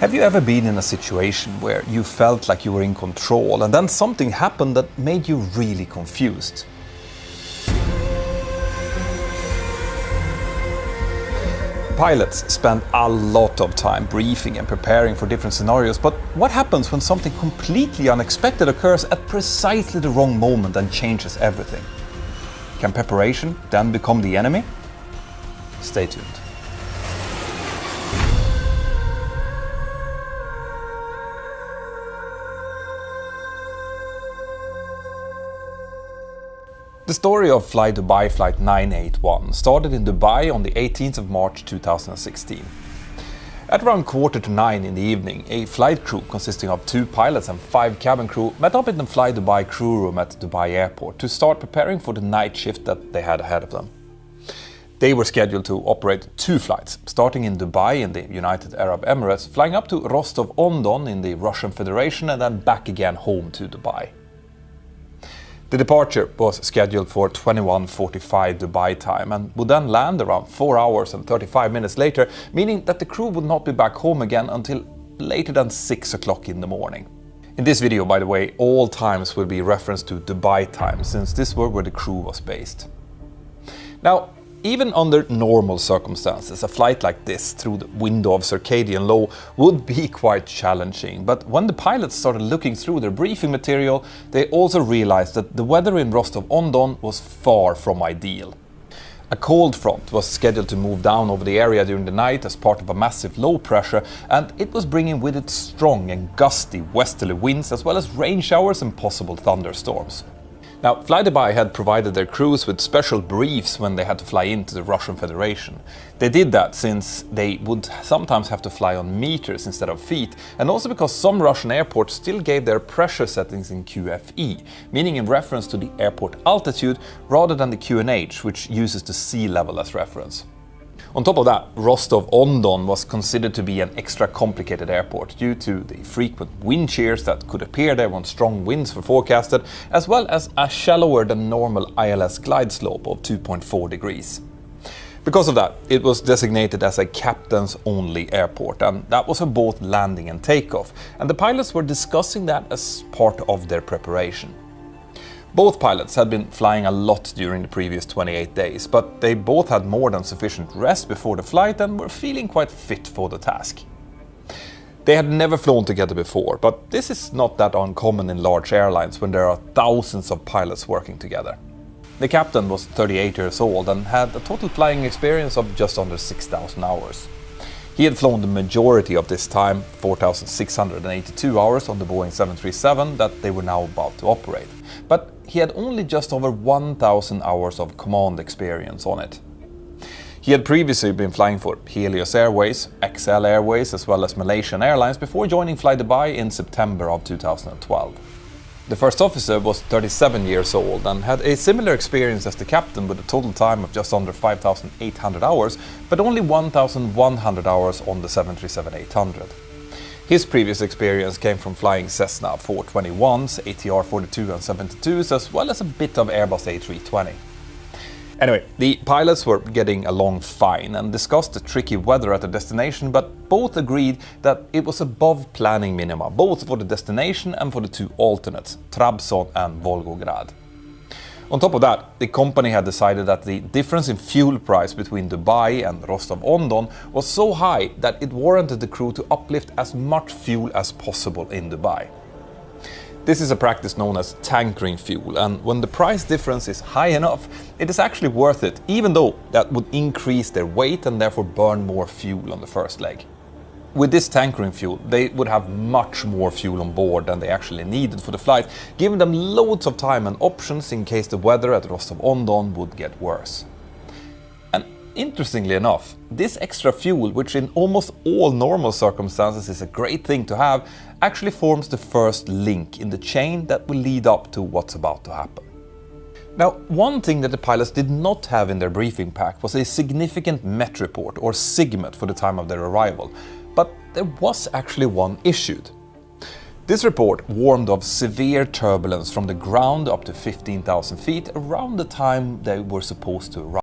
Have you ever been in a situation where you felt like you were in control and then something happened that made you really confused? Pilots spend a lot of time briefing and preparing for different scenarios, but what happens when something completely unexpected occurs at precisely the wrong moment and changes everything? Can preparation then become the enemy? Stay tuned. The story of flydubai Flight 981 started in Dubai on the 18th of March 2016. At around 8:45 in the evening, a flight crew consisting of 2 pilots and 5 cabin crew met up in the flydubai crew room at Dubai Airport to start preparing for the night shift that they had ahead of them. They were scheduled to operate 2 flights, starting in Dubai in the United Arab Emirates, flying up to Rostov-on-Don in the Russian Federation and then back again home to Dubai. The departure was scheduled for 21:45 Dubai time and would then land around 4 hours and 35 minutes later, meaning that the crew would not be back home again until later than 6 o'clock in the morning. In this video, by the way, all times will be referenced to Dubai time, since this was where the crew was based. Now, even under normal circumstances, a flight like this through the window of circadian law would be quite challenging. But when the pilots started looking through their briefing material, they also realized that the weather in Rostov-on-Don was far from ideal. A cold front was scheduled to move down over the area during the night as part of a massive low pressure, and it was bringing with it strong and gusty westerly winds as well as rain showers and possible thunderstorms. Now, flydubai had provided their crews with special briefs when they had to fly into the Russian Federation. They did that since they would sometimes have to fly on meters instead of feet, and also because some Russian airports still gave their pressure settings in QFE, meaning in reference to the airport altitude rather than the QNH, which uses the sea level as reference. On top of that, Rostov-on-Don was considered to be an extra complicated airport due to the frequent wind shears that could appear there when strong winds were forecasted, as well as a shallower than normal ILS glide slope of 2.4 degrees. Because of that, it was designated as a captains-only airport, and that was for both landing and takeoff, and the pilots were discussing that as part of their preparation. Both pilots had been flying a lot during the previous 28 days, but they both had more than sufficient rest before the flight and were feeling quite fit for the task. They had never flown together before, but this is not that uncommon in large airlines when there are thousands of pilots working together. The captain was 38 years old and had a total flying experience of just under 6,000 hours. He had flown the majority of this time, 4,682 hours, on the Boeing 737 that they were now about to operate. But he had only just over 1,000 hours of command experience on it. He had previously been flying for Helios Airways, XL Airways, as well as Malaysian Airlines before joining flydubai in September of 2012. The first officer was 37 years old and had a similar experience as the captain with a total time of just under 5,800 hours, but only 1,100 hours on the 737-800. His previous experience came from flying Cessna 421s, ATR 42 and 72s, as well as a bit of Airbus A320. Anyway, the pilots were getting along fine and discussed the tricky weather at the destination, but both agreed that it was above planning minima, both for the destination and for the 2 alternates, Trabzon and Volgograd. On top of that, the company had decided that the difference in fuel price between Dubai and Rostov-on-Don was so high that it warranted the crew to uplift as much fuel as possible in Dubai. This is a practice known as tankering fuel, and when the price difference is high enough, it is actually worth it, even though that would increase their weight and therefore burn more fuel on the first leg. With this tankering fuel, they would have much more fuel on board than they actually needed for the flight, giving them loads of time and options in case the weather at Rostov-on-Don would get worse. And interestingly enough, this extra fuel, which in almost all normal circumstances is a great thing to have, actually forms the first link in the chain that will lead up to what's about to happen. Now, one thing that the pilots did not have in their briefing pack was a significant MET report, or SIGMET, for the time of their arrival. But there was actually one issued. This report warned of severe turbulence from the ground up to 15,000 feet around the time they were supposed to arrive.